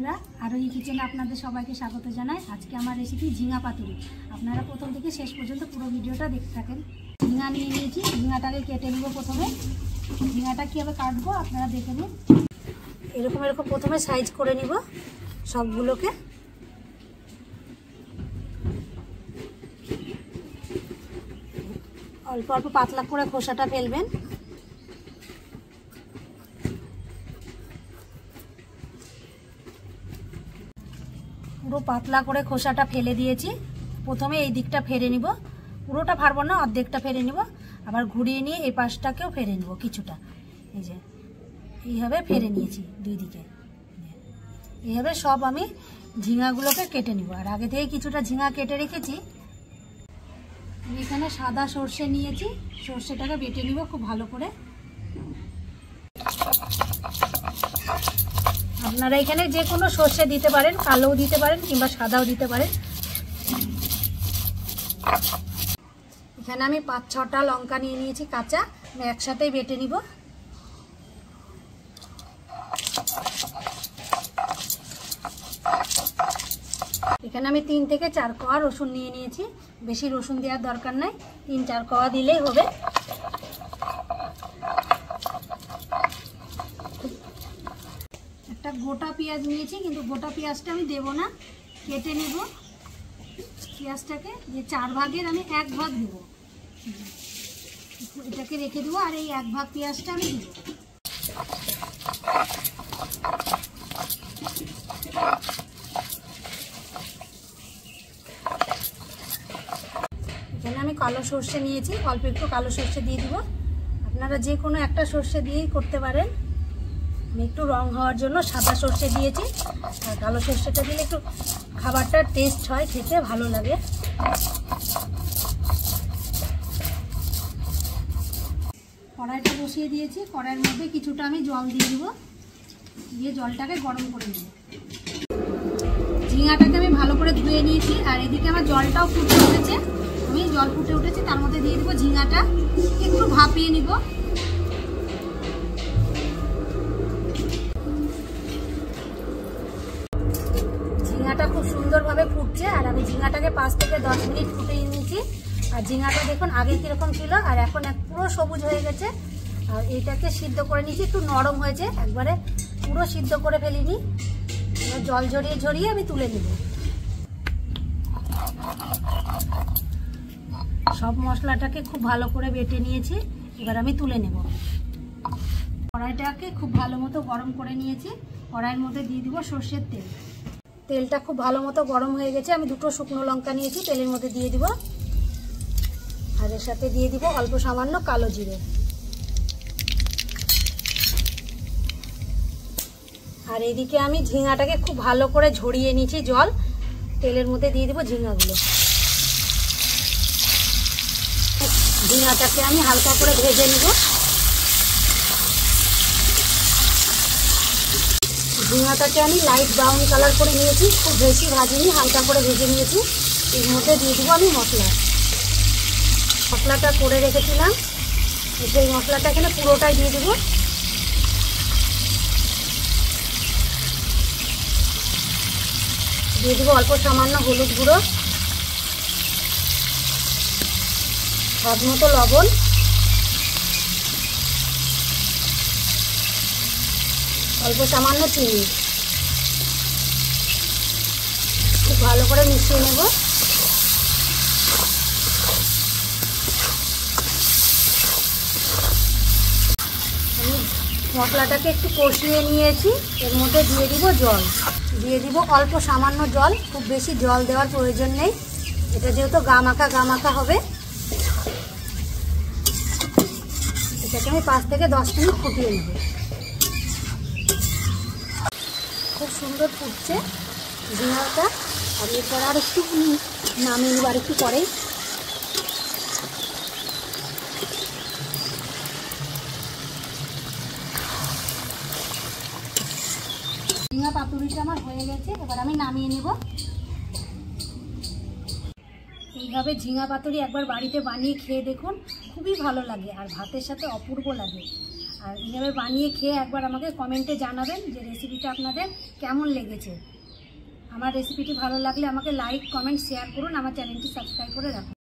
বন্ধুরা, আরোহী কিচেনে আপনাদের সবাইকে স্বাগত জানাই। আজকে আমার রেসিপি ঝিঙা পাতুরি। আপনারা প্রথম থেকে শেষ পর্যন্ত পুরো ভিডিওটা দেখতে থাকেন। ঝিঙা নিয়ে নিয়েছি, ঝিঙাটাকে কেটে নেব। প্রথমে ঝিঙাটা কীভাবে কাটবো আপনারা দেখে নিন। এরকম প্রথমে সাইজ করে নিব সবগুলোকে। অল্প অল্প পাতলা করে খোসাটা ফেলবেন। পুরো পাতলা করে খোসাটা ফেলে দিয়েছি। প্রথমে এই দিকটা ফেরে নিব, পুরোটা ফাড়বো না, অর্ধেকটা ফেরে নিব। আবার ঘুরিয়ে নিয়ে এই পাশটাকেও ফেরে নিব কিছুটা। এই যে এইভাবে ফেরে নিয়েছি দুই দিকে। এইভাবে সব আমি ঝিঙাগুলোকে কেটে নিব। আর আগে থেকে কিছুটা ঝিঙা কেটে রেখেছি। আমি এখানে সাদা সর্ষে নিয়েছি, সর্ষেটাকে বেটে নিব খুব ভালো করে। আপনারা এখানে যে কোনো সর্ষে দিতে পারেন, কালোও দিতে পারেন কিংবা সাদাও দিতে পারেন। এখানে আমি 5-6টা লঙ্কা নিয়ে নিয়েছি কাঁচা, আমি একসাথেই বেটে নিব। এখানে আমি 3 থেকে 4 কোয়া রসুন নিয়ে নিয়েছি। বেশি রসুন দেওয়ার দরকার নাই, 3-4 কোয়া দিলেই হবে। একটা গোটা পেঁয়াজ নিয়েছি, কিন্তু গোটা পেঁয়াজটা আমি দেব না, কেটে নিব। পেঁয়াজটাকে যে 4 ভাগের আমি 1 ভাগ দেব, এটাকে রেখে দেবো। আর এই 1 ভাগ পেঁয়াজটা আমি দেব। এখানে আমি কালো সর্ষে নিয়েছি, অল্প একটু কালো সর্ষে দিয়ে দিব। আপনারা যে কোনো একটা সর্ষে দিয়েই করতে পারেন। আমি একটু রং হওয়ার জন্য সাদা সর্ষে দিয়েছি। আর কালো সর্ষেটা দিলে একটু খাবারটার টেস্ট হয়, খেতে ভালো লাগে। কড়াইটা বসিয়ে দিয়েছি, কড়াইয়ের মধ্যে কিছুটা আমি জল দিয়ে দিব, দিয়ে জলটাকে গরম করে নেব। ঝিঙাটাকে আমি ভালো করে ধুয়ে নিয়েছি। আর এদিকে আমার জলটাও ফুটে উঠেছে। আমি জল ফুটে উঠেছে, তার মধ্যে দিয়ে দিব ঝিঙাটা, একটু ভাপিয়ে নিব। ঝিঙাটা খুব সুন্দরভাবে ফুটছে। আর আমি ঝিঙাটাকে 5 থেকে 10 মিনিট ফুটিয়ে নিয়েছি। আর ঝিঙাটা দেখুন আগে কীরকম ছিল আর এখন পুরো সবুজ হয়ে গেছে। আর এটাকে সিদ্ধ করে নিয়েছি, একটু নরম হয়েছে, একবারে পুরো সিদ্ধ করে ফেলিনি। জল ঝরিয়ে ঝরিয়ে আমি তুলে নেব। সব মশলাটাকে খুব ভালো করে বেটে নিয়েছি, এবার আমি তুলে নেব। কড়াইটাকে খুব ভালো মতো গরম করে নিয়েছি। কড়াইয়ের মধ্যে দিয়ে দিব সর্ষের তেল। তেলটা খুব ভালো মতো গরম হয়ে গেছে। আমি 2টো শুকনো লঙ্কা নিয়েছি, তেলের মধ্যে দিয়ে দিব। আর এর সাথে দিয়ে দিব অল্প সামান্য কালো জিরে। আর এদিকে আমি ঝিঙাটাকে খুব ভালো করে ঝরিয়ে নিয়েছি জল। তেলের মধ্যে দিয়ে দিব ঝিঙাগুলো। ঝিঙাটাকে আমি হালকা করে ভেজে নিব। ঝিঙাটাকে আমি লাইট ব্রাউন কালার করে নিয়েছি, খুব বেশি ভাজিনি, হালকা করে ভেজে নিয়েছি। এর মধ্যে দিয়ে দিব আমি মশলাটা করে রেখেছিলাম, সেই মশলাটা এখানে পুরোটাই দিয়ে দিব। দিয়ে দিব অল্প সামান্য হলুদ গুঁড়ো, স্বাদ মতো লবণ, অল্প সামান্য চিনি। খুব ভালো করে মিশিয়ে নেব। আমি মশলাটাকে একটু কষিয়ে নিয়েছি, এর মধ্যে দিয়ে দিব জল। দিয়ে দিব অল্প সামান্য জল, খুব বেশি জল দেওয়ার প্রয়োজন নেই। এটা যেহেতু গা মাখা হবে। এটাকে আমি 5 থেকে 10 মিনিট ফুটিয়ে নেব। খুব সুন্দর ফুটছে ঝিঙাটা। আমি এরপর আর একটু নামিয়ে নেব, আর একটু পরেই। ঝিঙা পাতুরিটা আমার হয়ে গেছে, এবার আমি নামিয়ে নেব। এইভাবে ঝিঙা পাতুরি একবার বাড়িতে বানিয়ে খেয়ে দেখুন, খুবই ভালো লাগে আর ভাতের সাথে অপূর্ব লাগে। আর এইভাবে বানিয়ে খেয়ে একবার আমাকে কমেন্টে জানাবেন যে রেসিপিটা আপনাদের কেমন লেগেছে। আমার রেসিপিটি ভালো লাগলে আমাকে লাইক, কমেন্ট, শেয়ার করুন। আমার চ্যানেলটি সাবস্ক্রাইব করে রাখুন।